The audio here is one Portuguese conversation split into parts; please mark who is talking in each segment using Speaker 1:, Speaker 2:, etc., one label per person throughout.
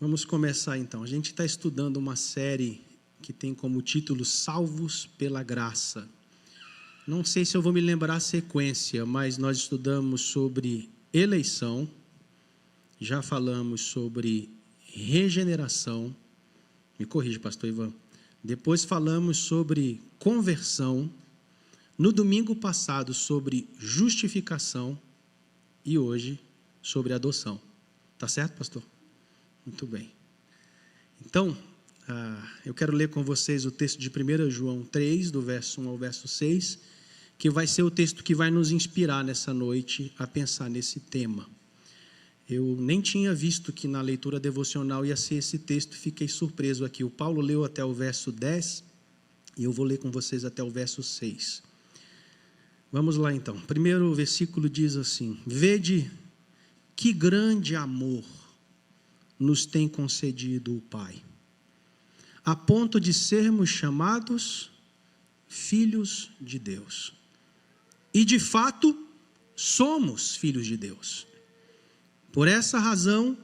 Speaker 1: Vamos começar então. A gente está estudando uma série que tem como título Salvos pela Graça. Não sei se eu vou me lembrar a sequência, mas nós estudamos sobre eleição, já falamos sobre regeneração, me corrija, pastor Ivan. Depois falamos sobre conversão, no domingo passado sobre justificação e hoje sobre adoção. Tá certo, pastor? Muito bem. Então, eu quero ler com vocês o texto de 1 João 3, do verso 1 ao verso 6, que vai ser o texto que vai nos inspirar nessa noite a pensar nesse tema. Eu nem tinha visto que na leitura devocional ia ser esse texto, fiquei surpreso aqui. O Paulo leu até o verso 10 e eu vou ler com vocês até o verso 6. Vamos lá então. O primeiro versículo diz assim: Vede que grande amor nos tem concedido o Pai, a ponto de sermos chamados filhos de Deus. E de fato, somos filhos de Deus. Por essa razão,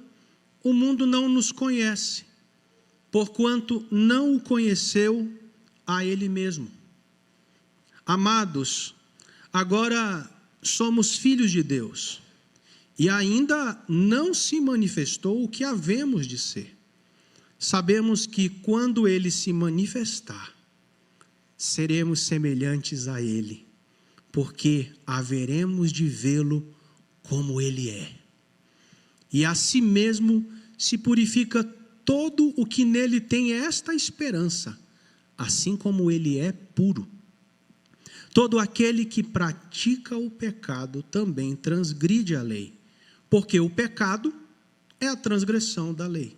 Speaker 1: o mundo não nos conhece, porquanto não o conheceu a Ele mesmo. Amados, agora somos filhos de Deus, e ainda não se manifestou o que havemos de ser. Sabemos que quando Ele se manifestar, seremos semelhantes a Ele, porque haveremos de vê-lo como Ele é. E a si mesmo se purifica todo o que nele tem esta esperança, assim como Ele é puro. Todo aquele que pratica o pecado também transgride a lei, porque o pecado é a transgressão da lei.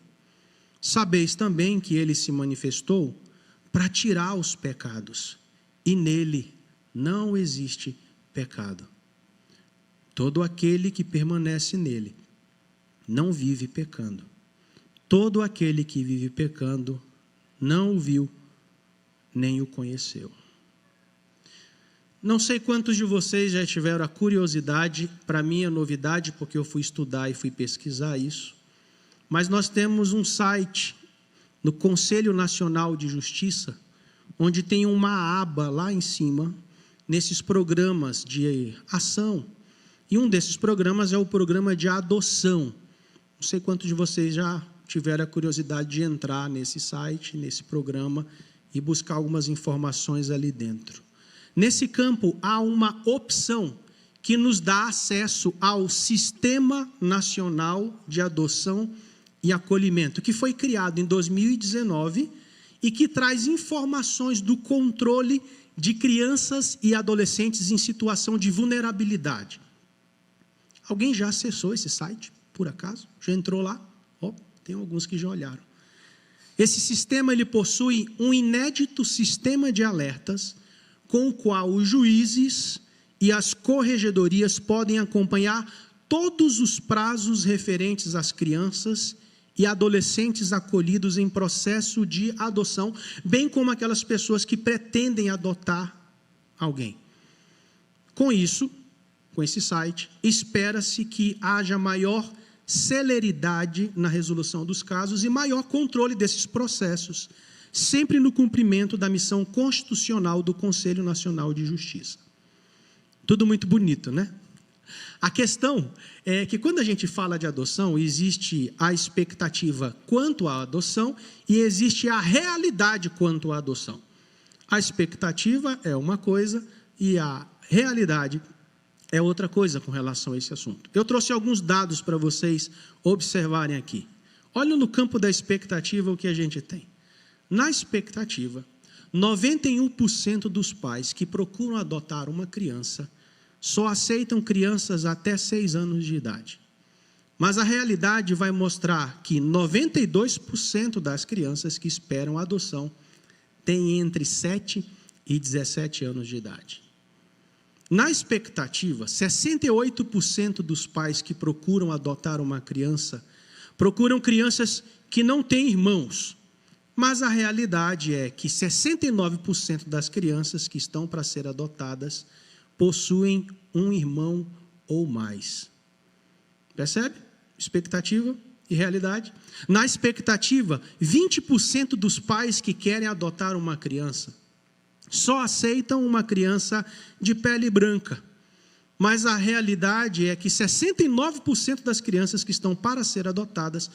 Speaker 1: Sabeis também que Ele se manifestou para tirar os pecados, e nele não existe pecado. Todo aquele que permanece nele não vive pecando. Todo aquele que vive pecando não o viu, nem o conheceu. Não sei quantos de vocês já tiveram a curiosidade, para mim é novidade, porque eu fui estudar e fui pesquisar isso, mas nós temos um site no Conselho Nacional de Justiça, onde tem uma aba lá em cima, nesses programas de ação, e um desses programas é o programa de adoção. Não sei quantos de vocês já tiveram a curiosidade de entrar nesse site, nesse programa, e buscar algumas informações ali dentro. Nesse campo, há uma opção que nos dá acesso ao Sistema Nacional de Adoção e Acolhimento, que foi criado em 2019 e que traz informações do controle de crianças e adolescentes em situação de vulnerabilidade. Alguém já acessou esse site, por acaso? Já entrou lá? Tem alguns que já olharam. Esse sistema ele possui um inédito sistema de alertas com o qual os juízes e as corregedorias podem acompanhar todos os prazos referentes às crianças e adolescentes acolhidos em processo de adoção, bem como aquelas pessoas que pretendem adotar alguém. Com isso, com esse site, espera-se que haja maior celeridade na resolução dos casos e maior controle desses processos, sempre no cumprimento da missão constitucional do Conselho Nacional de Justiça. Tudo muito bonito, né? A questão é que quando a gente fala de adoção, existe a expectativa quanto à adoção e existe a realidade quanto à adoção. A expectativa é uma coisa e a realidade é outra coisa com relação a esse assunto. Eu trouxe alguns dados para vocês observarem aqui. Olha no campo da expectativa o que a gente tem. Na expectativa, 91% dos pais que procuram adotar uma criança só aceitam crianças até 6 anos de idade. Mas a realidade vai mostrar que 92% das crianças que esperam a adoção têm entre 7 e 17 anos de idade. Na expectativa, 68% dos pais que procuram adotar uma criança procuram crianças que não têm irmãos. Mas a realidade é que 69% das crianças que estão para ser adotadas possuem um irmão ou mais. Percebe? Expectativa e realidade. Na expectativa, 20% dos pais que querem adotar uma criança só aceitam uma criança de pele branca. Mas a realidade é que 69% das crianças que estão para ser adotadas,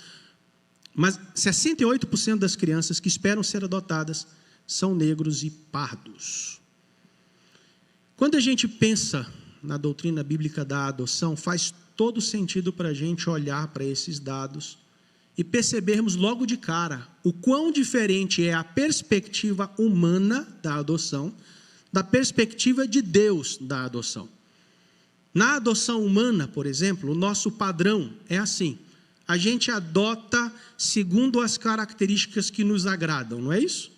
Speaker 1: mas 68% das crianças que esperam ser adotadas são negros e pardos. Quando a gente pensa na doutrina bíblica da adoção, faz todo sentido para a gente olhar para esses dados e percebermos logo de cara o quão diferente é a perspectiva humana da adoção da perspectiva de Deus da adoção. Na adoção humana, por exemplo, o nosso padrão é assim: a gente adota segundo as características que nos agradam, não é isso?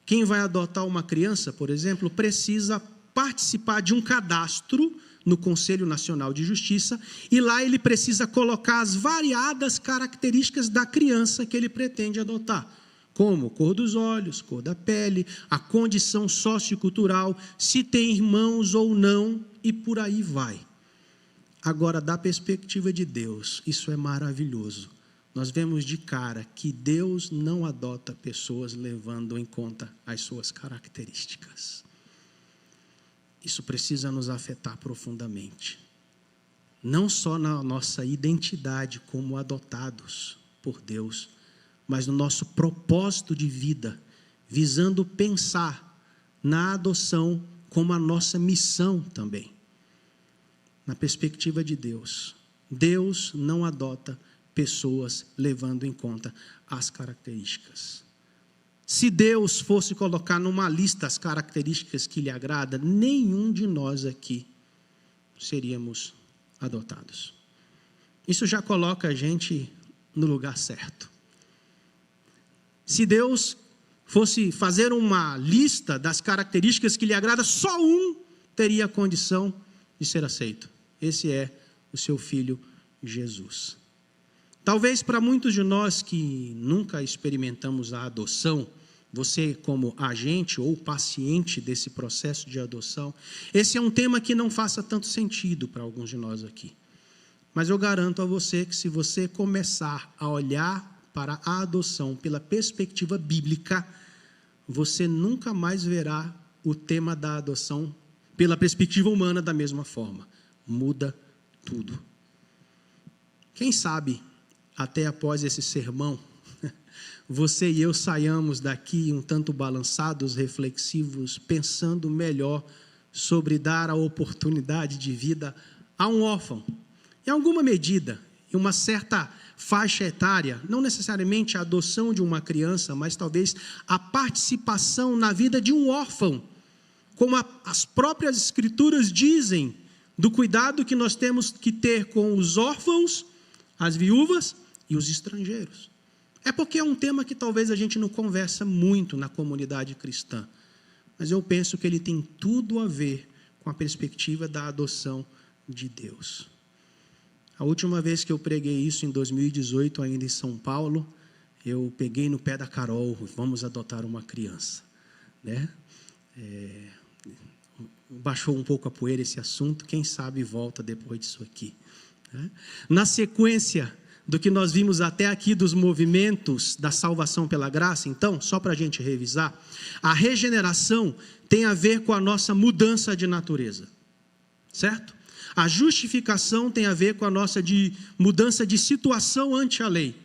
Speaker 1: Quem vai adotar uma criança, por exemplo, precisa participar de um cadastro no Conselho Nacional de Justiça, e lá ele precisa colocar as variadas características da criança que ele pretende adotar, como cor dos olhos, cor da pele, a condição sociocultural, se tem irmãos ou não, e por aí vai. Agora, da perspectiva de Deus, isso é maravilhoso. Nós vemos de cara que Deus não adota pessoas levando em conta as suas características. Isso precisa nos afetar profundamente. Não só na nossa identidade como adotados por Deus, mas no nosso propósito de vida, visando pensar na adoção como a nossa missão também. Na perspectiva de Deus, Deus não adota pessoas levando em conta as características. Se Deus fosse colocar numa lista as características que lhe agrada, nenhum de nós aqui seríamos adotados. Isso já coloca a gente no lugar certo. Se Deus fosse fazer uma lista das características que lhe agrada, só um teria a condição de ser aceito. Esse é o seu filho Jesus. Talvez para muitos de nós que nunca experimentamos a adoção, você como agente ou paciente desse processo de adoção, esse é um tema que não faça tanto sentido para alguns de nós aqui. Mas eu garanto a você que se você começar a olhar para a adoção pela perspectiva bíblica, você nunca mais verá o tema da adoção pela perspectiva humana da mesma forma. Muda tudo. Quem sabe, até após esse sermão, você e eu saiamos daqui um tanto balançados, reflexivos, pensando melhor sobre dar a oportunidade de vida a um órfão. Em alguma medida, em uma certa faixa etária, não necessariamente a adoção de uma criança, mas talvez a participação na vida de um órfão, como as próprias escrituras dizem, do cuidado que nós temos que ter com os órfãos, as viúvas e os estrangeiros. É porque é um tema que talvez a gente não conversa muito na comunidade cristã, mas eu penso que ele tem tudo a ver com a perspectiva da adoção de Deus. A última vez que eu preguei isso, em 2018, ainda em São Paulo, eu peguei no pé da Carol: vamos adotar uma criança, né? Baixou um pouco a poeira esse assunto, quem sabe volta depois disso aqui, né? Na sequência do que nós vimos até aqui dos movimentos da salvação pela graça, então, só para a gente revisar, a regeneração tem a ver com a nossa mudança de natureza, certo? A justificação tem a ver com a nossa mudança de situação ante a lei.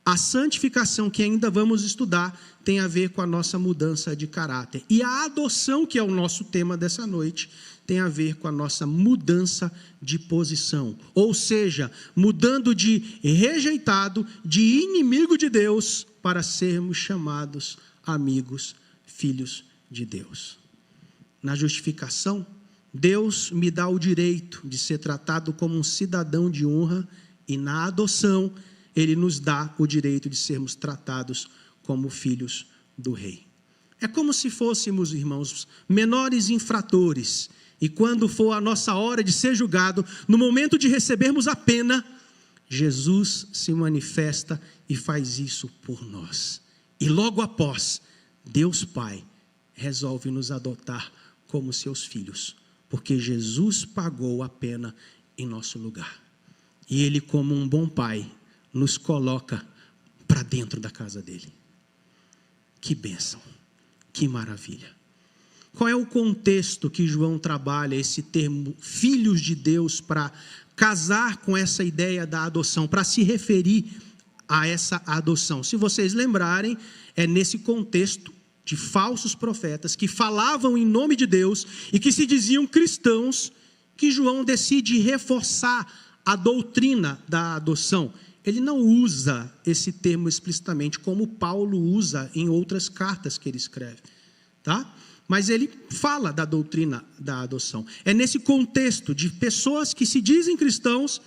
Speaker 1: A santificação, que ainda vamos estudar, tem a ver com a nossa mudança de caráter. E a adoção, que é o nosso tema dessa noite, tem a ver com a nossa mudança de posição. Ou seja, mudando de rejeitado, de inimigo de Deus, para sermos chamados amigos, filhos de Deus. Na justificação, Deus me dá o direito de ser tratado como um cidadão de honra, e na adoção, Ele nos dá o direito de sermos tratados como filhos do Rei. É como se fôssemos, irmãos, menores infratores, e quando for a nossa hora de ser julgado, no momento de recebermos a pena, Jesus se manifesta e faz isso por nós. E logo após, Deus Pai resolve nos adotar como seus filhos, porque Jesus pagou a pena em nosso lugar. E Ele, como um bom pai, nos coloca para dentro da casa dele. Que bênção, que maravilha. Qual é o contexto que João trabalha esse termo filhos de Deus para casar com essa ideia da adoção, para se referir a essa adoção? Se vocês lembrarem, é nesse contexto de falsos profetas que falavam em nome de Deus e que se diziam cristãos, que João decide reforçar a doutrina da adoção. Ele não usa esse termo explicitamente, como Paulo usa em outras cartas que ele escreve, tá? Mas ele fala da doutrina da adoção. É nesse contexto de pessoas que se dizem cristãos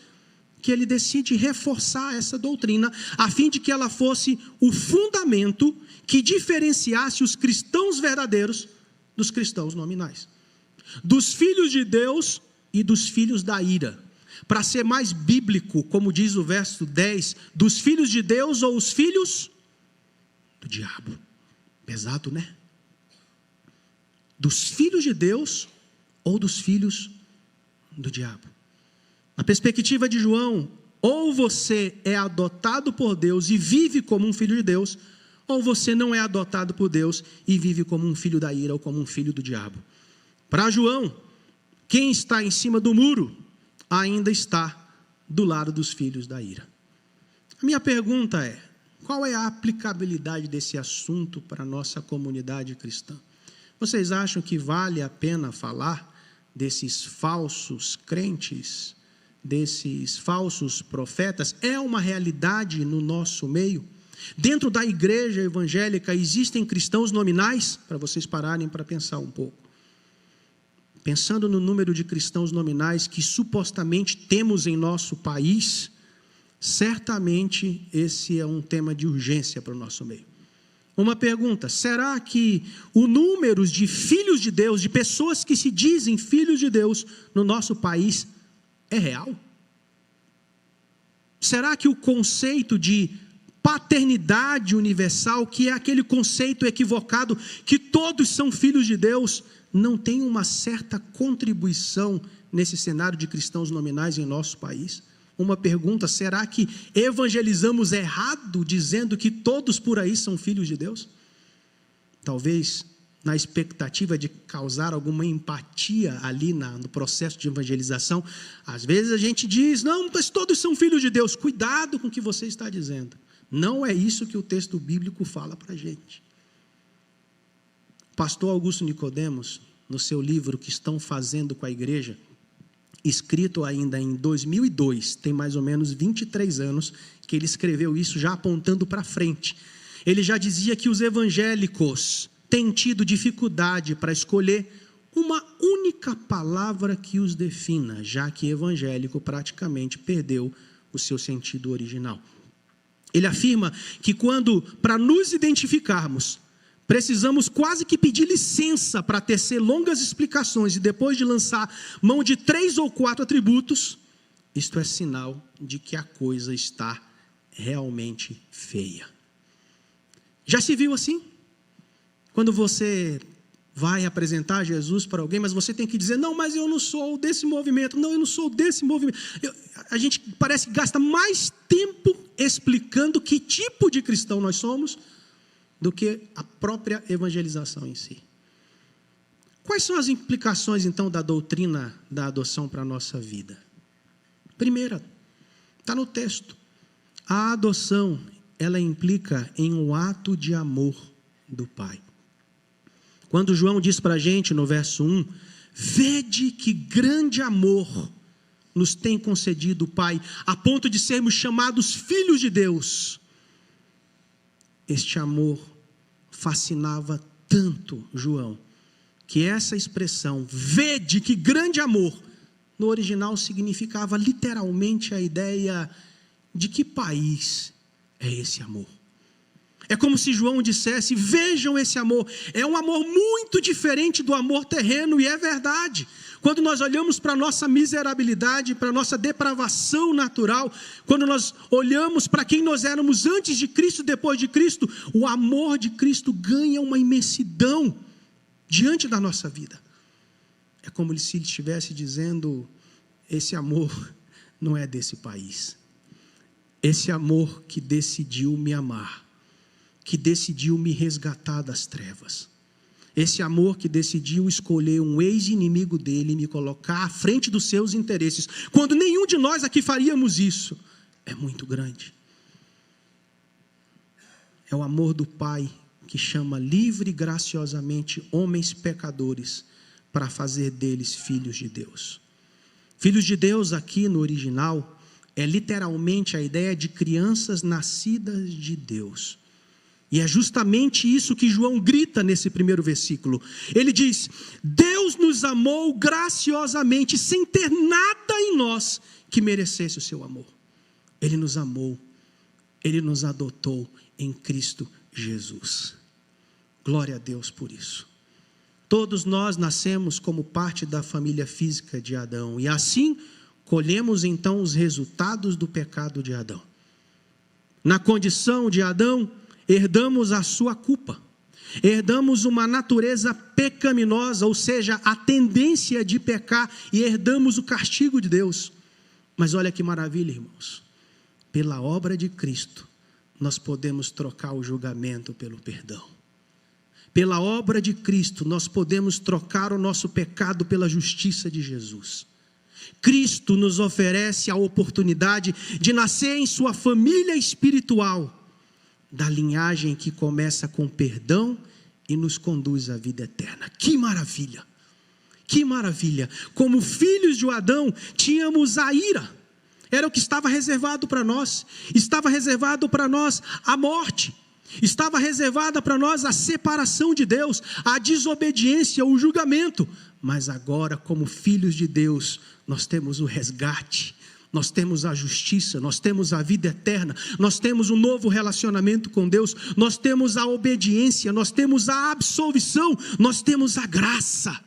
Speaker 1: que ele decide reforçar essa doutrina, a fim de que ela fosse o fundamento que diferenciasse os cristãos verdadeiros dos cristãos nominais, dos filhos de Deus e dos filhos da ira. Para ser mais bíblico, como diz o verso 10, dos filhos de Deus ou os filhos do diabo. Pesado, né? Dos filhos de Deus ou dos filhos do diabo. Na perspectiva de João, ou você é adotado por Deus e vive como um filho de Deus, ou você não é adotado por Deus e vive como um filho da ira ou como um filho do diabo. Para João, quem está em cima do muro ainda está do lado dos filhos da ira. A minha pergunta é: qual é a aplicabilidade desse assunto para a nossa comunidade cristã? Vocês acham que vale a pena falar desses falsos crentes, desses falsos profetas? É uma realidade no nosso meio? Dentro da igreja evangélica existem cristãos nominais? Para vocês pararem para pensar um pouco. Pensando no número de cristãos nominais que supostamente temos em nosso país, certamente esse é um tema de urgência para o nosso meio. Uma pergunta: será que o número de filhos de Deus, de pessoas que se dizem filhos de Deus no nosso país é real? Será que o conceito de paternidade universal, que é aquele conceito equivocado que todos são filhos de Deus, não tem uma certa contribuição nesse cenário de cristãos nominais em nosso país? Uma pergunta: será que evangelizamos errado dizendo que todos por aí são filhos de Deus? Talvez na expectativa de causar alguma empatia ali no processo de evangelização, às vezes a gente diz: não, mas todos são filhos de Deus. Cuidado com o que você está dizendo. Não é isso que o texto bíblico fala para a gente. Pastor Augusto Nicodemos, no seu livro Que Estão Fazendo com a Igreja, escrito ainda em 2002, tem mais ou menos 23 anos que ele escreveu isso, já apontando para frente. Ele já dizia que os evangélicos têm tido dificuldade para escolher uma única palavra que os defina, já que evangélico praticamente perdeu o seu sentido original. Ele afirma que quando, para nos identificarmos, precisamos quase que pedir licença para tecer longas explicações e depois de lançar mão de 3 ou 4 atributos, isto é sinal de que a coisa está realmente feia. Já se viu assim? Quando você vai apresentar Jesus para alguém, mas você tem que dizer: não, mas eu não sou desse movimento, não, eu não sou desse movimento. A gente parece que gasta mais tempo explicando que tipo de cristão nós somos do que a própria evangelização em si. Quais são as implicações, então, da doutrina da adoção para a nossa vida? Primeira, está no texto. A adoção, ela implica em um ato de amor do Pai. Quando João diz para a gente, no verso 1, vede que grande amor nos tem concedido o Pai, a ponto de sermos chamados filhos de Deus. Este amor fascinava tanto João, que essa expressão, vede que grande amor, no original significava literalmente a ideia de que país é esse amor. É como se João dissesse: vejam esse amor, é um amor muito diferente do amor terreno, e é verdade. Quando nós olhamos para a nossa miserabilidade, para a nossa depravação natural, quando nós olhamos para quem nós éramos antes de Cristo, depois de Cristo, o amor de Cristo ganha uma imensidão diante da nossa vida. É como se ele estivesse dizendo: esse amor não é desse país. Esse amor que decidiu me amar, que decidiu me resgatar das trevas. Esse amor que decidiu escolher um ex-inimigo dele e me colocar à frente dos seus interesses, quando nenhum de nós aqui faríamos isso, é muito grande. É o amor do Pai que chama livre e graciosamente homens pecadores para fazer deles filhos de Deus. Filhos de Deus aqui no original é literalmente a ideia de crianças nascidas de Deus. E é justamente isso que João grita nesse primeiro versículo. Ele diz: Deus nos amou graciosamente, sem ter nada em nós que merecesse o seu amor. Ele nos amou, Ele nos adotou em Cristo Jesus. Glória a Deus por isso. Todos nós nascemos como parte da família física de Adão, e assim colhemos então os resultados do pecado de Adão. Na condição de Adão, herdamos a sua culpa, herdamos uma natureza pecaminosa, ou seja, a tendência de pecar, e herdamos o castigo de Deus. Mas olha que maravilha, irmãos, pela obra de Cristo, nós podemos trocar o julgamento pelo perdão. Pela obra de Cristo, nós podemos trocar o nosso pecado pela justiça de Jesus. Cristo nos oferece a oportunidade de nascer em sua família espiritual, da linhagem que começa com perdão e nos conduz à vida eterna. Que maravilha! Que maravilha! Como filhos de Adão, tínhamos a ira. Era o que estava reservado para nós. Estava reservado para nós a morte. Estava reservada para nós a separação de Deus, a desobediência, o julgamento. Mas agora, como filhos de Deus, nós temos o resgate, nós temos a justiça, nós temos a vida eterna, nós temos um novo relacionamento com Deus, nós temos a obediência, nós temos a absolvição, nós temos a graça.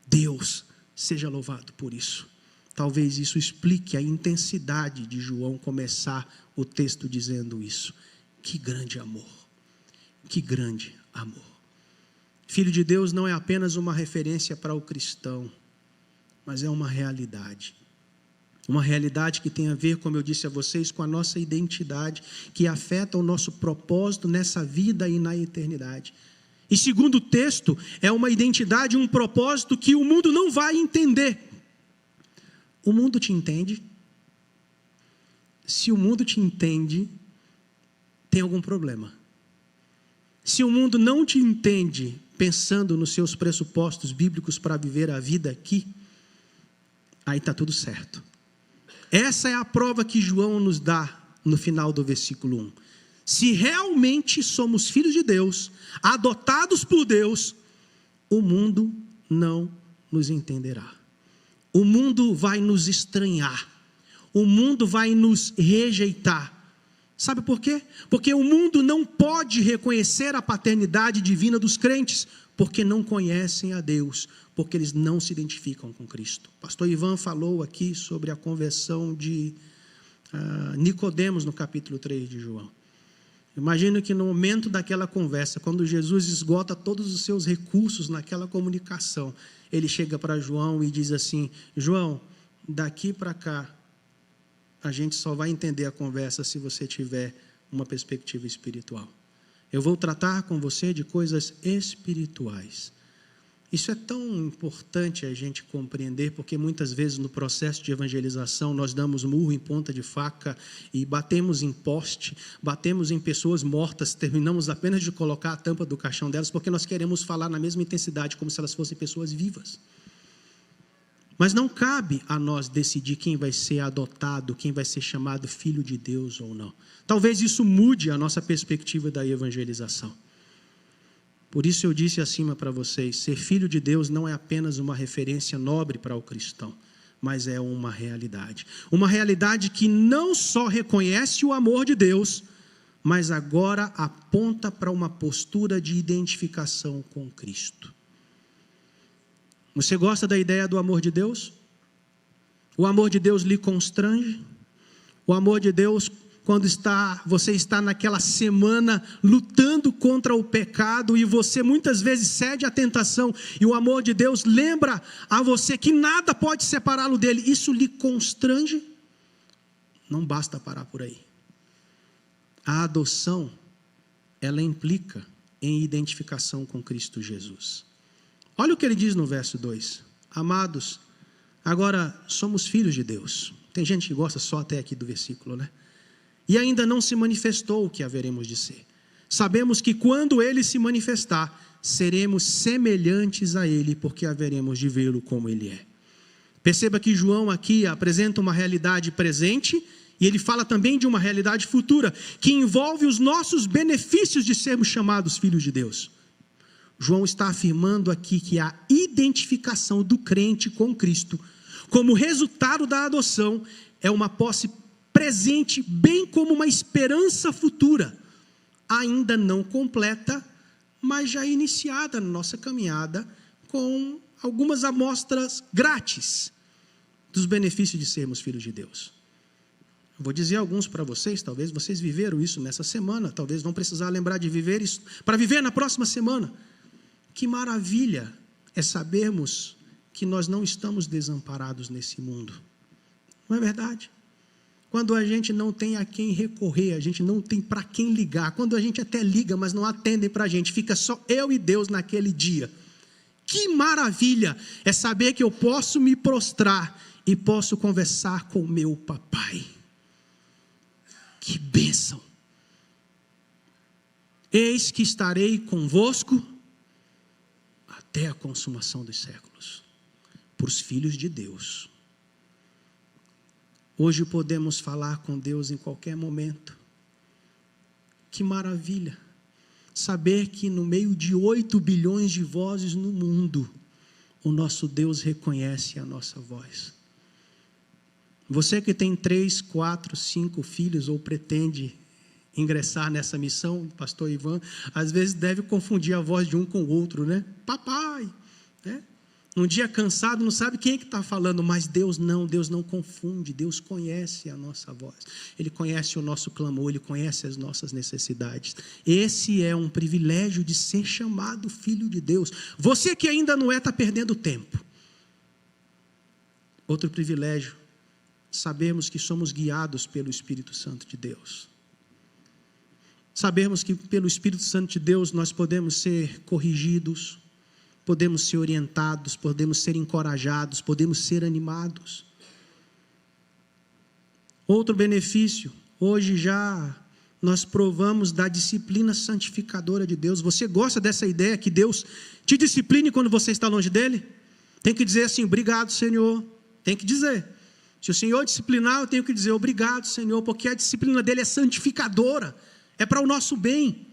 Speaker 1: Deus seja louvado por isso. Talvez isso explique a intensidade de João começar o texto dizendo isso. Que grande amor, que grande amor. Filho de Deus não é apenas uma referência para o cristão, mas é uma realidade. Uma realidade que tem a ver, como eu disse a vocês, com a nossa identidade, que afeta o nosso propósito nessa vida e na eternidade. E segundo o texto, é uma identidade, um propósito que o mundo não vai entender. O mundo te entende? Se o mundo te entende, tem algum problema. Se o mundo não te entende pensando nos seus pressupostos bíblicos para viver a vida aqui, aí está tudo certo. Essa é a prova que João nos dá no final do versículo 1. Se realmente somos filhos de Deus, adotados por Deus, o mundo não nos entenderá. O mundo vai nos estranhar. O mundo vai nos rejeitar. Sabe por quê? Porque o mundo não pode reconhecer a paternidade divina dos crentes, porque não conhecem a Deus, porque eles não se identificam com Cristo. Pastor Ivan falou aqui sobre a conversão de Nicodemos no capítulo 3 de João. Imagino que no momento daquela conversa, quando Jesus esgota todos os seus recursos naquela comunicação, ele chega para João e diz assim: João, daqui para cá, a gente só vai entender a conversa se você tiver uma perspectiva espiritual. Eu vou tratar com você de coisas espirituais. Isso é tão importante a gente compreender, porque muitas vezes no processo de evangelização nós damos murro em ponta de faca e batemos em poste, batemos em pessoas mortas, terminamos apenas de colocar a tampa do caixão delas, porque nós queremos falar na mesma intensidade como se elas fossem pessoas vivas. Mas não cabe a nós decidir quem vai ser adotado, quem vai ser chamado filho de Deus ou não. Talvez isso mude a nossa perspectiva da evangelização. Por isso eu disse acima para vocês, ser filho de Deus não é apenas uma referência nobre para o cristão, mas é uma realidade. Uma realidade que não só reconhece o amor de Deus, mas agora aponta para uma postura de identificação com Cristo. Você gosta da ideia do amor de Deus? O amor de Deus lhe constrange? O amor de Deus, quando você está naquela semana lutando contra o pecado e você muitas vezes cede à tentação e o amor de Deus lembra a você que nada pode separá-lo dele, isso lhe constrange? Não basta parar por aí. A adoção, ela implica em identificação com Cristo Jesus. Olha o que ele diz no verso 2. Amados, agora somos filhos de Deus. Tem gente que gosta só até aqui do versículo, né? E ainda não se manifestou o que haveremos de ser. Sabemos que quando ele se manifestar, seremos semelhantes a ele, porque haveremos de vê-lo como ele é. Perceba que João aqui apresenta uma realidade presente e ele fala também de uma realidade futura, que envolve os nossos benefícios de sermos chamados filhos de Deus. João está afirmando aqui que a identificação do crente com Cristo, como resultado da adoção, é uma posse presente, bem como uma esperança futura, ainda não completa, mas já iniciada na nossa caminhada, com algumas amostras grátis dos benefícios de sermos filhos de Deus. Eu vou dizer alguns para vocês, talvez vocês viveram isso nessa semana, talvez vão precisar lembrar de viver isso, para viver na próxima semana. Que maravilha é sabermos que nós não estamos desamparados nesse mundo. Não é verdade? Quando a gente não tem a quem recorrer, a gente não tem para quem ligar, quando a gente até liga, mas não atendem para a gente, fica só eu e Deus naquele dia. Que maravilha é saber que eu posso me prostrar e posso conversar com o meu papai. Que bênção! Eis que estarei convosco até a consumação dos séculos. Para os filhos de Deus. Hoje podemos falar com Deus em qualquer momento. Que maravilha! Saber que no meio de 8 bilhões de vozes no mundo, o nosso Deus reconhece a nossa voz. Você que tem 3, 4, 5 filhos ou pretende ingressar nessa missão, pastor Ivan, às vezes deve confundir a voz de um com o outro, né? Papai, né? Num dia cansado, não sabe quem é que está falando, mas Deus não confunde, Deus conhece a nossa voz, Ele conhece o nosso clamor, Ele conhece as nossas necessidades. Esse é um privilégio de ser chamado filho de Deus. Você que ainda não é, está perdendo tempo. Outro privilégio, sabermos que somos guiados pelo Espírito Santo de Deus. Sabemos que pelo Espírito Santo de Deus nós podemos ser corrigidos, podemos ser orientados, podemos ser encorajados, podemos ser animados. Outro benefício, hoje já nós provamos da disciplina santificadora de Deus. Você gosta dessa ideia que Deus te discipline quando você está longe dEle? Tem que dizer assim, obrigado, Senhor. Tem que dizer. Se o Senhor disciplinar, eu tenho que dizer obrigado, Senhor, porque a disciplina dEle é santificadora, é para o nosso bem.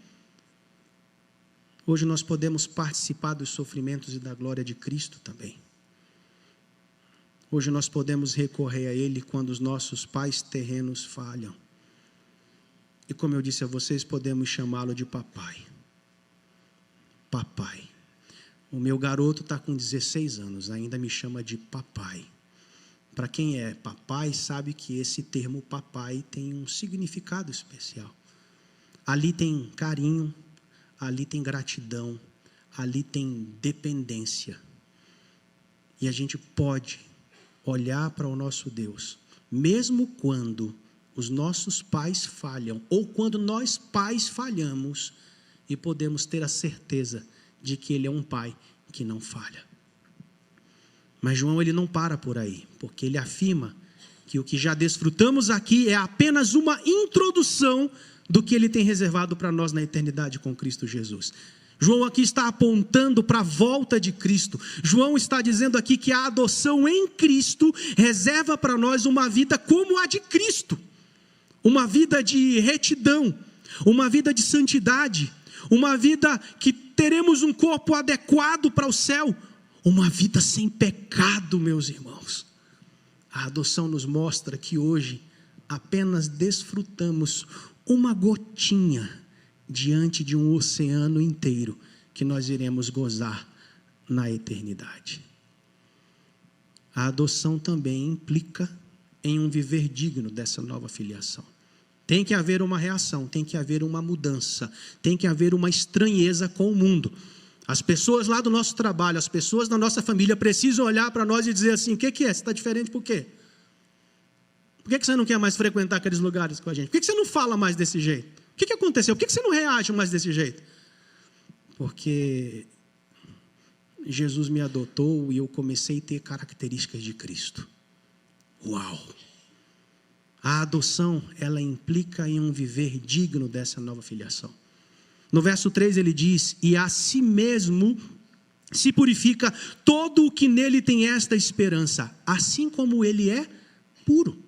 Speaker 1: Hoje nós podemos participar dos sofrimentos e da glória de Cristo também. Hoje nós podemos recorrer a Ele quando os nossos pais terrenos falham. E como eu disse a vocês, podemos chamá-lo de papai. Papai. O meu garoto está com 16 anos, ainda me chama de papai. Para quem é papai, sabe que esse termo papai tem um significado especial. Ali tem carinho, ali tem gratidão, ali tem dependência. E a gente pode olhar para o nosso Deus, mesmo quando os nossos pais falham, ou quando nós pais falhamos, e podemos ter a certeza de que Ele é um pai que não falha. Mas João, ele não para por aí, porque ele afirma que o que já desfrutamos aqui é apenas uma introdução do que Ele tem reservado para nós na eternidade com Cristo Jesus. João aqui está apontando para a volta de Cristo. João está dizendo aqui que a adoção em Cristo reserva para nós uma vida como a de Cristo. Uma vida de retidão, uma vida de santidade, uma vida que teremos um corpo adequado para o céu, uma vida sem pecado, meus irmãos. A adoção nos mostra que hoje apenas desfrutamos uma gotinha diante de um oceano inteiro que nós iremos gozar na eternidade. A adoção também implica em um viver digno dessa nova filiação. Tem que haver uma reação, tem que haver uma mudança, tem que haver uma estranheza com o mundo. As pessoas lá do nosso trabalho, as pessoas da nossa família precisam olhar para nós e dizer assim, o que é? Você está diferente por quê? Por que você não quer mais frequentar aqueles lugares com a gente? Por que você não fala mais desse jeito? O que aconteceu? Por que você não reage mais desse jeito? Porque Jesus me adotou e eu comecei a ter características de Cristo. Uau! A adoção, ela implica em um viver digno dessa nova filiação. No verso 3 ele diz: e a si mesmo se purifica todo o que nele tem esta esperança, assim como ele é puro.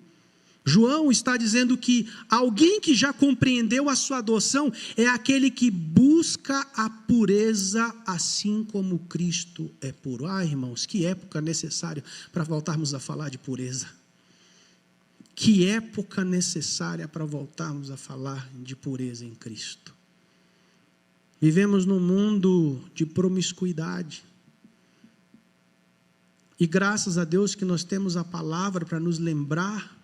Speaker 1: João está dizendo que alguém que já compreendeu a sua adoção é aquele que busca a pureza assim como Cristo é puro. Ah, irmãos, que época necessária para voltarmos a falar de pureza. Que época necessária para voltarmos a falar de pureza em Cristo. Vivemos num mundo de promiscuidade. E graças a Deus que nós temos a palavra para nos lembrar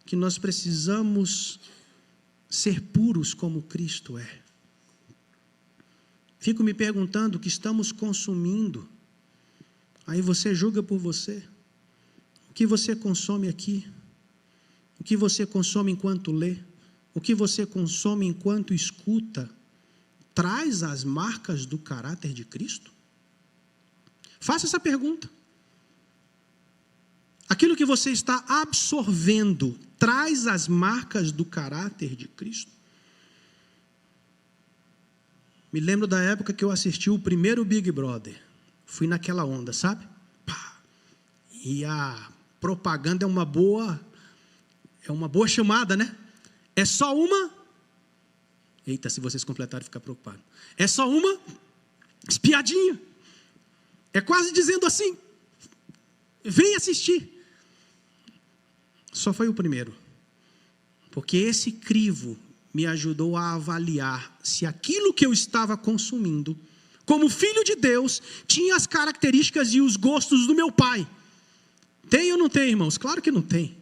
Speaker 1: que nós precisamos ser puros como Cristo é. Fico me perguntando o que estamos consumindo. Aí você julga por você. O que você consome aqui? O que você consome enquanto lê? O que você consome enquanto escuta? Traz as marcas do caráter de Cristo? Faça essa pergunta. Aquilo que você está absorvendo traz as marcas do caráter de Cristo? Me lembro da época que eu assisti o primeiro Big Brother. Fui naquela onda, sabe? Pá. E a propaganda é uma boa chamada, né? É só uma... Eita, se vocês completarem, ficar preocupado. É só uma espiadinha. É quase dizendo assim: vem assistir. Só foi o primeiro. Porque esse crivo me ajudou a avaliar se aquilo que eu estava consumindo, como filho de Deus, tinha as características e os gostos do meu pai. Tem ou não tem, irmãos? Claro que não tem.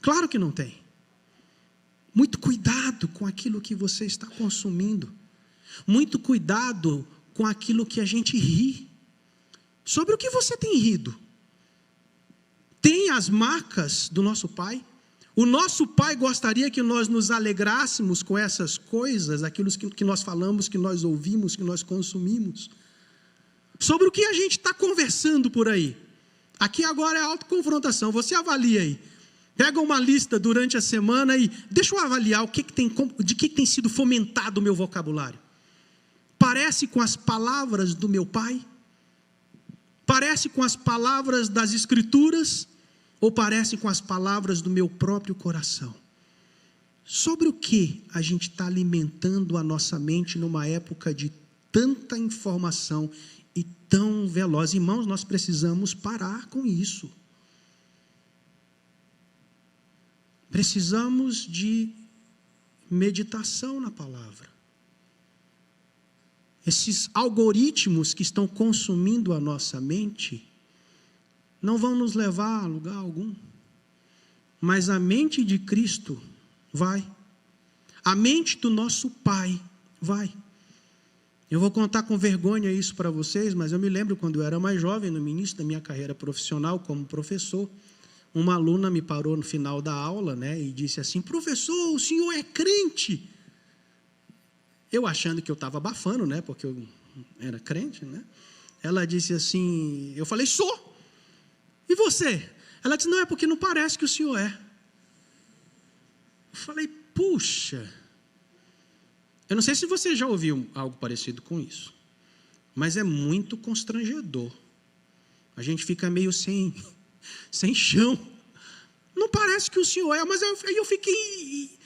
Speaker 1: Claro que não tem. Muito cuidado com aquilo que você está consumindo. Muito cuidado com aquilo que a gente ri. Sobre o que você tem rido? Tem as marcas do nosso Pai? O nosso Pai gostaria que nós nos alegrássemos com essas coisas, aquilo que nós falamos, que nós ouvimos, que nós consumimos. Sobre o que a gente está conversando por aí. Aqui agora é autoconfrontação, você avalia aí. Pega uma lista durante a semana e deixa eu avaliar de que tem sido fomentado o meu vocabulário. Parece com as palavras do meu Pai? Parece com as palavras das Escrituras? Ou parece com as palavras do meu próprio coração? Sobre o que a gente está alimentando a nossa mente numa época de tanta informação e tão veloz? Irmãos, nós precisamos parar com isso. Precisamos de meditação na palavra. Esses algoritmos que estão consumindo a nossa mente não vão nos levar a lugar algum. Mas a mente de Cristo vai. A mente do nosso Pai vai. Eu vou contar com vergonha isso para vocês, mas eu me lembro quando eu era mais jovem, no início da minha carreira profissional como professor, uma aluna me parou no final da aula, né, e disse assim: professor, o senhor é crente? Eu achando que eu estava abafando, né, porque eu era crente, né? Ela disse assim, eu falei, sou. E você? Ela disse, não, é porque não parece que o senhor é. Eu falei, puxa. Eu não sei se você já ouviu algo parecido com isso, mas é muito constrangedor. A gente fica meio sem chão. Não parece que o senhor é, mas eu fiquei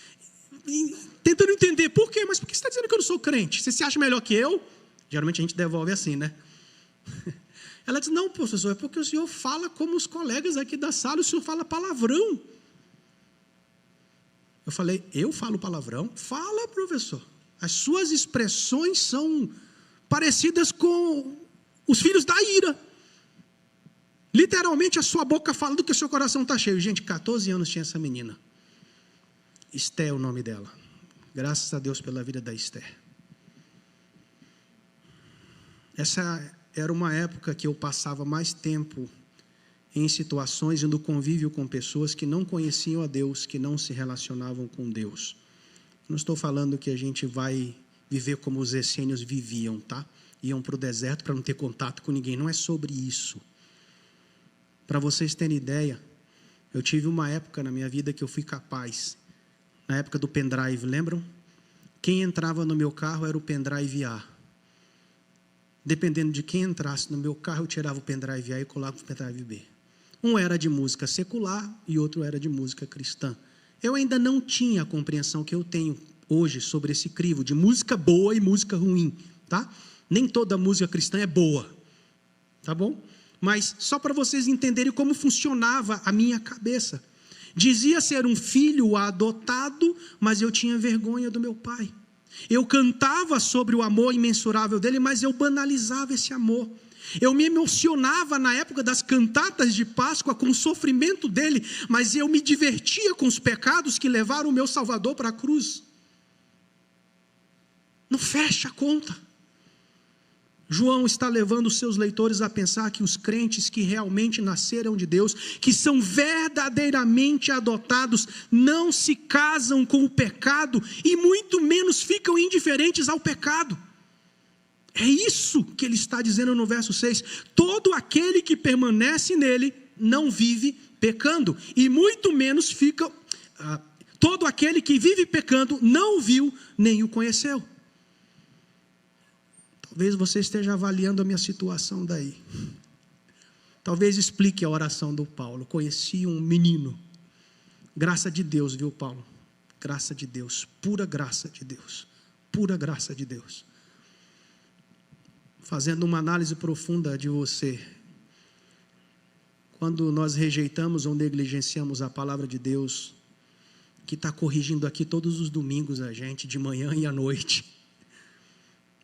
Speaker 1: tentando entender. Por quê? Mas por que você está dizendo que eu não sou crente? Você se acha melhor que eu? Geralmente a gente devolve assim, né? Ela disse, não, professor, é porque o senhor fala como os colegas aqui da sala, o senhor fala palavrão. Eu falei, eu falo palavrão? Fala, professor. As suas expressões são parecidas com os filhos da ira. Literalmente a sua boca fala do que o seu coração está cheio. Gente, 14 anos tinha essa menina. Esté é o nome dela. Graças a Deus pela vida da Esther. Essa era uma época que eu passava mais tempo em situações e no convívio com pessoas que não conheciam a Deus, que não se relacionavam com Deus. Não estou falando que a gente vai viver como os essênios viviam, tá? Iam para o deserto para não ter contato com ninguém. Não é sobre isso. Para vocês terem ideia, eu tive uma época na minha vida que eu fui capaz, na época do pendrive, lembram? Quem entrava no meu carro era o pendrive A. Dependendo de quem entrasse no meu carro, eu tirava o pendrive A e colava o pendrive B. Um era de música secular e outro era de música cristã. Eu ainda não tinha a compreensão que eu tenho hoje sobre esse crivo de música boa e música ruim, tá? Nem toda música cristã é boa, tá bom? Mas só para vocês entenderem como funcionava a minha cabeça. Dizia ser um filho adotado, mas eu tinha vergonha do meu pai. Eu cantava sobre o amor imensurável dele, mas eu banalizava esse amor. Eu me emocionava na época das cantatas de Páscoa com o sofrimento dele, mas eu me divertia com os pecados que levaram o meu Salvador para a cruz. Não fecha a conta. João está levando os seus leitores a pensar que os crentes que realmente nasceram de Deus, que são verdadeiramente adotados, não se casam com o pecado e muito menos ficam indiferentes ao pecado. É isso que ele está dizendo no verso 6. Todo aquele que permanece nele não vive pecando, e muito menos fica... todo aquele que vive pecando não o viu nem o conheceu. Talvez você esteja avaliando a minha situação daí. Talvez explique a oração do Paulo. Conheci um menino. Graça de Deus, viu, Paulo? Graça de Deus, pura graça de Deus. Pura graça de Deus. Fazendo uma análise profunda de você. Quando nós rejeitamos ou negligenciamos a palavra de Deus, que está corrigindo aqui todos os domingos a gente, de manhã e à noite,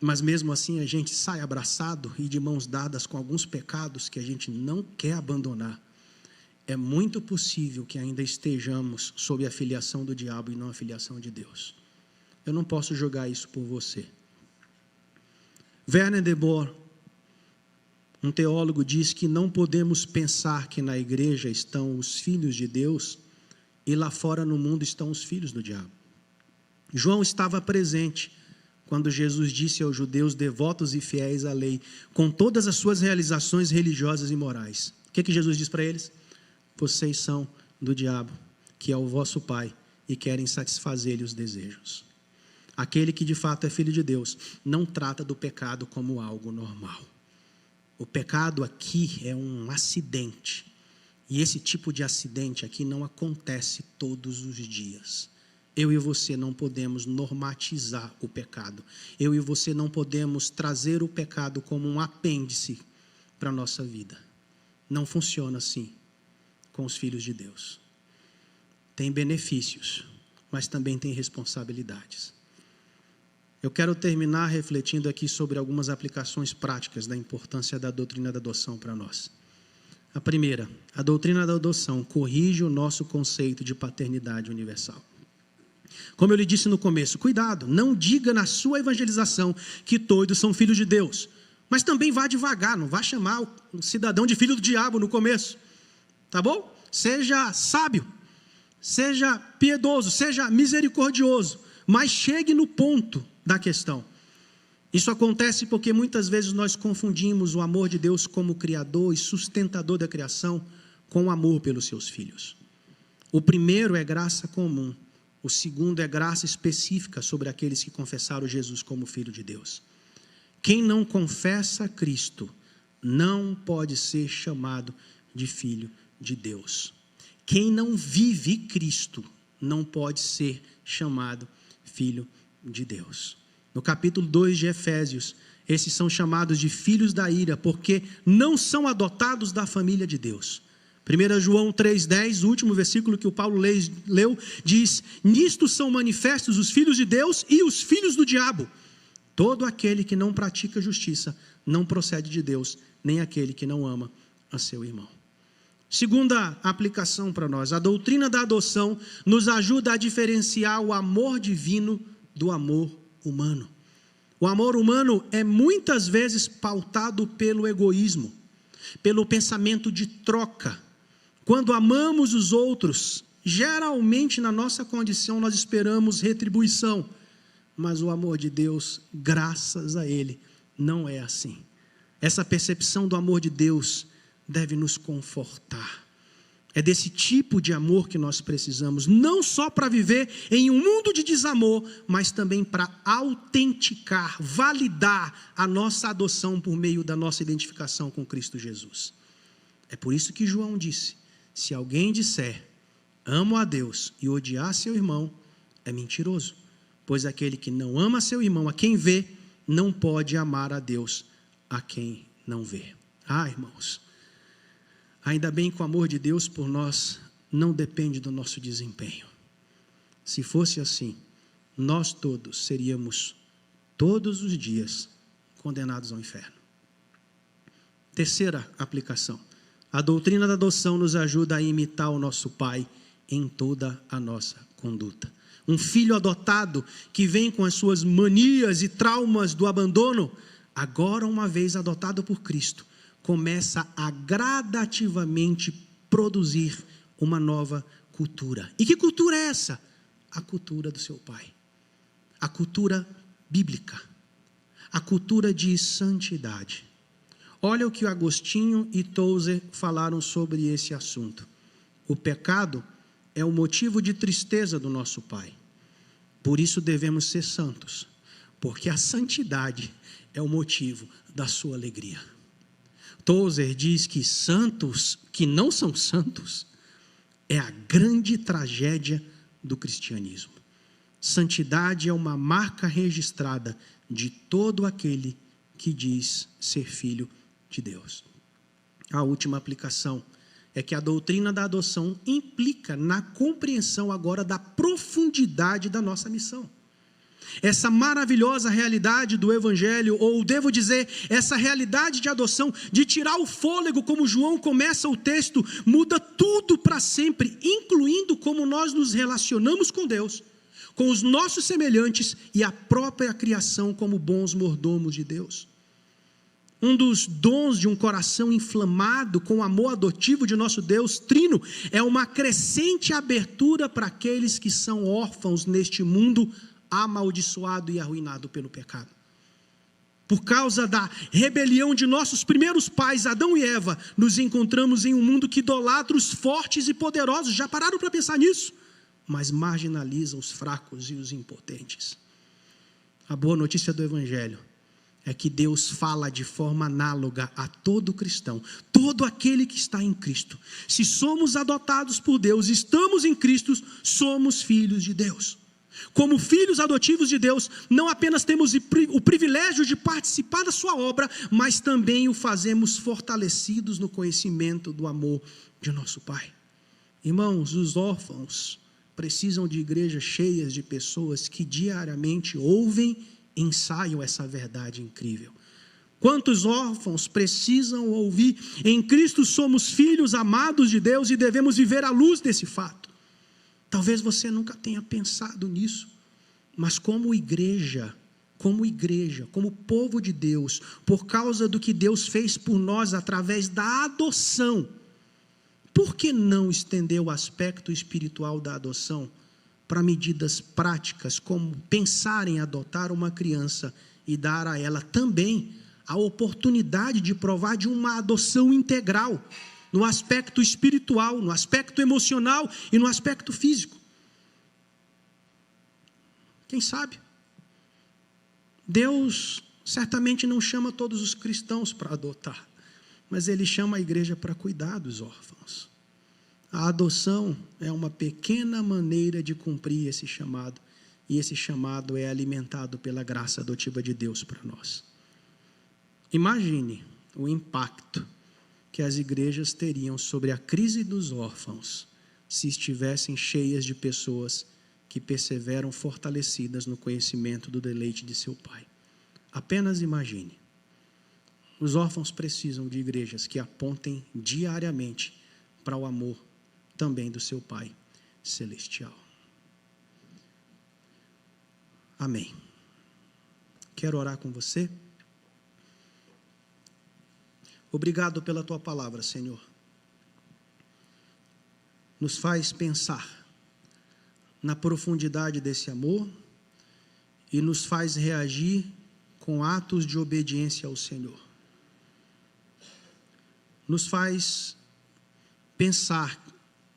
Speaker 1: mas mesmo assim a gente sai abraçado e de mãos dadas com alguns pecados que a gente não quer abandonar, é muito possível que ainda estejamos sob a filiação do diabo e não a filiação de Deus. Eu não posso jogar isso por você. Werner de Boer, um teólogo, diz que não podemos pensar que na igreja estão os filhos de Deus e lá fora no mundo estão os filhos do diabo. João estava presente quando Jesus disse aos judeus devotos e fiéis à lei, com todas as suas realizações religiosas e morais. O que Jesus diz para eles? Vocês são do diabo, que é o vosso pai, e querem satisfazer-lhe os desejos. Aquele que de fato é filho de Deus não trata do pecado como algo normal. O pecado aqui é um acidente. E esse tipo de acidente aqui não acontece todos os dias. Eu e você não podemos normatizar o pecado. Eu e você não podemos trazer o pecado como um apêndice para a nossa vida. Não funciona assim com os filhos de Deus. Tem benefícios, mas também tem responsabilidades. Eu quero terminar refletindo aqui sobre algumas aplicações práticas da importância da doutrina da adoção para nós. A primeira, a doutrina da adoção corrige o nosso conceito de paternidade universal. Como eu lhe disse no começo, cuidado, não diga na sua evangelização que todos são filhos de Deus, mas também vá devagar, não vá chamar o cidadão de filho do diabo no começo, tá bom? Seja sábio, seja piedoso, seja misericordioso, mas chegue no ponto da questão. Isso acontece porque muitas vezes nós confundimos o amor de Deus como criador e sustentador da criação com o amor pelos seus filhos. O primeiro é graça comum, o segundo é graça específica sobre aqueles que confessaram Jesus como Filho de Deus. Quem não confessa Cristo não pode ser chamado de filho de Deus. Quem não vive Cristo não pode ser chamado filho de Deus. No capítulo 2 de Efésios, esses são chamados de filhos da ira, porque não são adotados da família de Deus. 1 João 3,10, o último versículo que o Paulo leu, diz: nisto são manifestos os filhos de Deus e os filhos do diabo. Todo aquele que não pratica justiça não procede de Deus, nem aquele que não ama a seu irmão. Segunda aplicação para nós, a doutrina da adoção nos ajuda a diferenciar o amor divino do amor humano. O amor humano é muitas vezes pautado pelo egoísmo, pelo pensamento de troca. Quando amamos os outros, geralmente na nossa condição nós esperamos retribuição, mas o amor de Deus, graças a Ele, não é assim. Essa percepção do amor de Deus deve nos confortar. É desse tipo de amor que nós precisamos, não só para viver em um mundo de desamor, mas também para autenticar, validar a nossa adoção por meio da nossa identificação com Cristo Jesus. É por isso que João disse: se alguém disser, amo a Deus, e odiar seu irmão, é mentiroso, pois aquele que não ama seu irmão, a quem vê, não pode amar a Deus, a quem não vê. Irmãos, ainda bem que o amor de Deus por nós não depende do nosso desempenho. Se fosse assim, nós todos seríamos, todos os dias, condenados ao inferno. Terceira aplicação: a doutrina da adoção nos ajuda a imitar o nosso Pai em toda a nossa conduta. Um filho adotado que vem com as suas manias e traumas do abandono, agora, uma vez adotado por Cristo, começa a gradativamente produzir uma nova cultura. E que cultura é essa? A cultura do seu pai. A cultura bíblica. A cultura de santidade. Olha o que Agostinho e Tozer falaram sobre esse assunto. O pecado é o motivo de tristeza do nosso Pai. Por isso devemos ser santos, porque a santidade é o motivo da sua alegria. Tozer diz que santos que não são santos é a grande tragédia do cristianismo. Santidade é uma marca registrada de todo aquele que diz ser filho de Deus. A última aplicação é que a doutrina da adoção implica na compreensão agora da profundidade da nossa missão. Essa maravilhosa realidade do Evangelho, ou devo dizer, essa realidade de adoção, de tirar o fôlego, como João começa o texto, muda tudo para sempre, incluindo como nós nos relacionamos com Deus, com os nossos semelhantes e a própria criação como bons mordomos de Deus. Um dos dons de um coração inflamado com o amor adotivo de nosso Deus trino é uma crescente abertura para aqueles que são órfãos neste mundo amaldiçoado e arruinado pelo pecado. Por causa da rebelião de nossos primeiros pais, Adão e Eva, nos encontramos em um mundo que idolatra os fortes e poderosos. Já pararam para pensar nisso? Mas marginaliza os fracos e os impotentes. A boa notícia do Evangelho é que Deus fala de forma análoga a todo cristão, todo aquele que está em Cristo. Se somos adotados por Deus, estamos em Cristo, somos filhos de Deus. Como filhos adotivos de Deus, não apenas temos o privilégio de participar da sua obra, mas também o fazemos fortalecidos no conhecimento do amor de nosso Pai. Irmãos, os órfãos precisam de igrejas cheias de pessoas que diariamente ouvem e ensaiam essa verdade incrível. Quantos órfãos precisam ouvir: em Cristo somos filhos amados de Deus e devemos viver à luz desse fato. Talvez você nunca tenha pensado nisso, mas como igreja, como povo de Deus, por causa do que Deus fez por nós através da adoção, por que não estender o aspecto espiritual da adoção para medidas práticas, como pensar em adotar uma criança e dar a ela também a oportunidade de provar de uma adoção integral, no aspecto espiritual, no aspecto emocional e no aspecto físico? Quem sabe? Deus certamente não chama todos os cristãos para adotar, mas Ele chama a igreja para cuidar dos órfãos. A adoção é uma pequena maneira de cumprir esse chamado, e esse chamado é alimentado pela graça adotiva de Deus para nós. Imagine o impacto que as igrejas teriam sobre a crise dos órfãos se estivessem cheias de pessoas que perseveram fortalecidas no conhecimento do deleite de seu Pai. Apenas imagine. Os órfãos precisam de igrejas que apontem diariamente para o amor também do seu Pai celestial. Amém. Quero orar com você. Obrigado pela tua palavra, Senhor. nos faz pensar na profundidade desse amor e nos faz reagir com atos de obediência ao Senhor. Nos faz pensar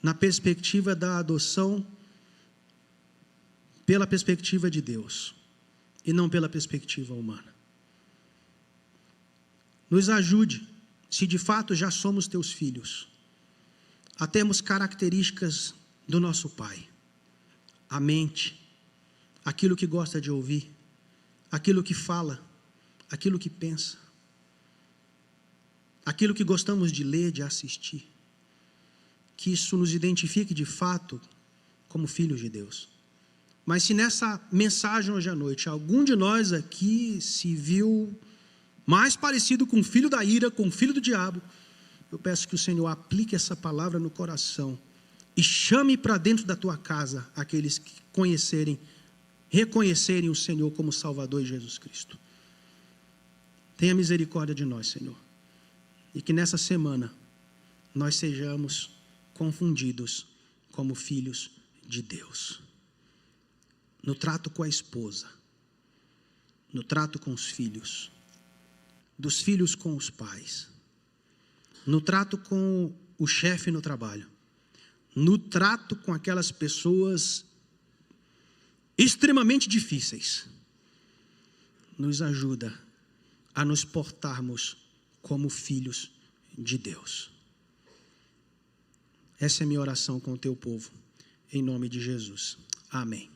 Speaker 1: na perspectiva da adoção pela perspectiva de Deus e não pela perspectiva humana. Nos ajude, se de fato já somos teus filhos, a termos características do nosso Pai. A mente, aquilo que gosta de ouvir, aquilo que fala, aquilo que pensa, aquilo que gostamos de ler, de assistir. Que isso nos identifique de fato como filhos de Deus. Mas se nessa mensagem hoje à noite, algum de nós aqui se viu mais parecido com o filho da ira, com o filho do diabo, eu peço que o Senhor aplique essa palavra no coração e chame para dentro da tua casa aqueles que reconhecerem o Senhor como Salvador e Jesus Cristo. Tenha misericórdia de nós, Senhor. E que nessa semana nós sejamos confundidos como filhos de Deus. No trato com a esposa, no trato com os filhos, dos filhos com os pais, no trato com o chefe no trabalho, no trato com aquelas pessoas extremamente difíceis. Nos ajuda a nos portarmos como filhos de Deus. Essa é a minha oração com o teu povo, em nome de Jesus. Amém.